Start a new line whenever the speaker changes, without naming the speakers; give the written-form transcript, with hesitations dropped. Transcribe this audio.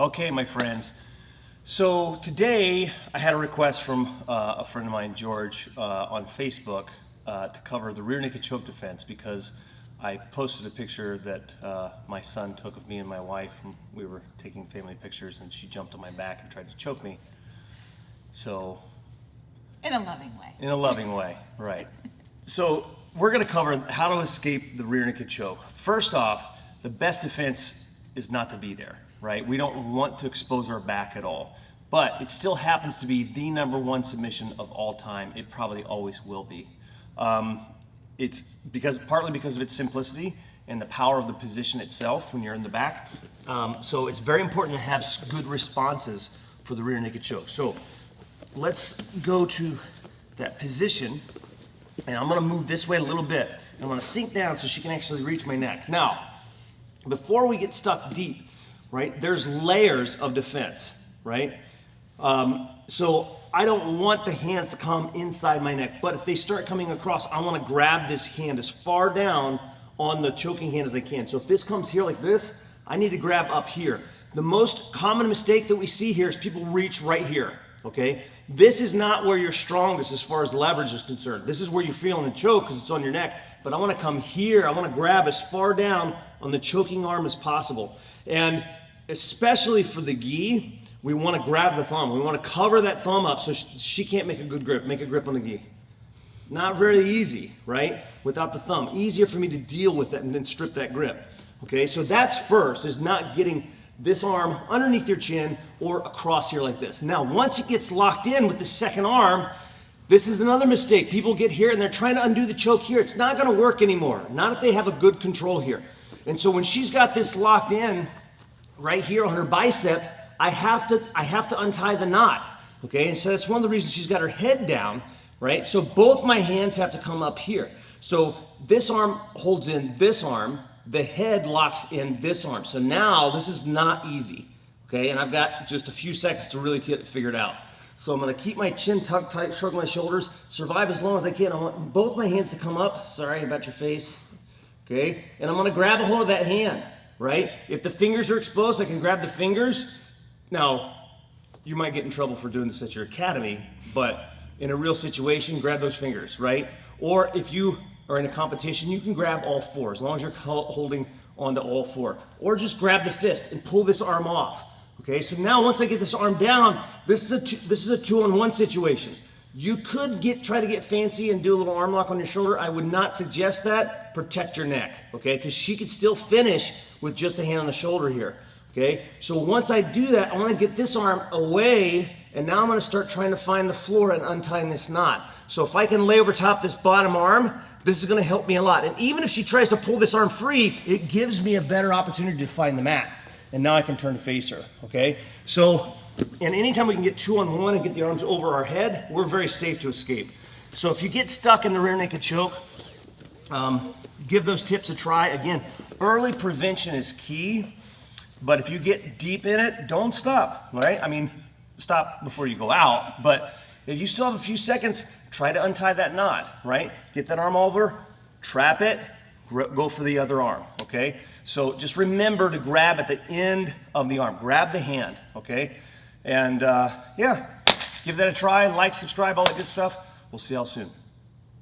Okay, my friends. So today I had a request from a friend of mine, George, on Facebook to cover the rear naked choke defense because I posted a picture that my son took of me and my wife. And we were taking family pictures and she jumped on my back and tried to choke me. So,
in a loving way.
In a loving way, right. So we're going to cover how to escape the rear naked choke. First off, the best defense is not to be there, right? We don't want to expose our back at all, but it still happens to be the #1 submission of all time. It probably always will be. It's partly because of its simplicity and the power of the position itself when you're in the back. So it's very important to have good responses for the rear naked choke. So let's go to that position, and I'm gonna move this way a little bit. And I'm gonna sink down so she can actually reach my neck. Now, before we get stuck deep, right, there's layers of defense, right? So I don't want the hands to come inside my neck, but if they start coming across, I wanna grab this hand as far down on the choking hand as I can. So if this comes here like this, I need to grab up here. The most common mistake that we see here is people reach right here, okay? This is not where you're strongest as far as leverage is concerned. This is where you're feeling the choke because it's on your neck, but I wanna come here, I wanna grab as far down on the choking arm as possible. And especially for the gi, we want to grab the thumb. We want to cover that thumb up so she can't make a good grip, make a grip on the gi. Not very easy, right? Without the thumb. Easier for me to deal with that and then strip that grip. Okay, so that's first, is not getting this arm underneath your chin or across here like this. Now, once it gets locked in with the second arm, this is another mistake. People get here and they're trying to undo the choke here. It's not going to work anymore. Not if they have a good control here. And so when she's got this locked in right here on her bicep, I have to untie the knot, okay? And so that's one of the reasons she's got her head down, right? So both my hands have to come up here. So this arm holds in this arm, the head locks in this arm. So now this is not easy, okay? And I've got just a few seconds to really get it figured out. So I'm gonna keep my chin tucked tight, shrug my shoulders, survive as long as I can. I want both my hands to come up. Sorry about your face. Okay, and I'm gonna grab a hold of that hand, right? If the fingers are exposed, I can grab the fingers. Now, you might get in trouble for doing this at your academy, but in a real situation, grab those fingers, right? Or if you are in a competition, you can grab all four, as long as you're holding onto all four. Or just grab the fist and pull this arm off, okay? So now once I get this arm down, this is a 2-on-1 situation. You could try to get fancy and do a little arm lock on your shoulder. I would not suggest that. Protect your neck, okay? Because she could still finish with just a hand on the shoulder here, okay? So once I do that, I want to get this arm away, and now I'm going to start trying to find the floor and untying this knot. So if I can lay over top this bottom arm, this is going to help me a lot. And even if she tries to pull this arm free, it gives me a better opportunity to find the mat. And now I can turn to face her, okay? So, and anytime we can get 2-on-1 and get the arms over our head, we're very safe to escape. So if you get stuck in the rear naked choke, give those tips a try. Again, early prevention is key, but if you get deep in it, don't stop, right? I mean, stop before you go out, but if you still have a few seconds, try to untie that knot, right? Get that arm over, trap it, go for the other arm, okay? So just remember to grab at the end of the arm, grab the hand, okay? And yeah, give that a try, like, subscribe, all that good stuff. We'll see y'all soon.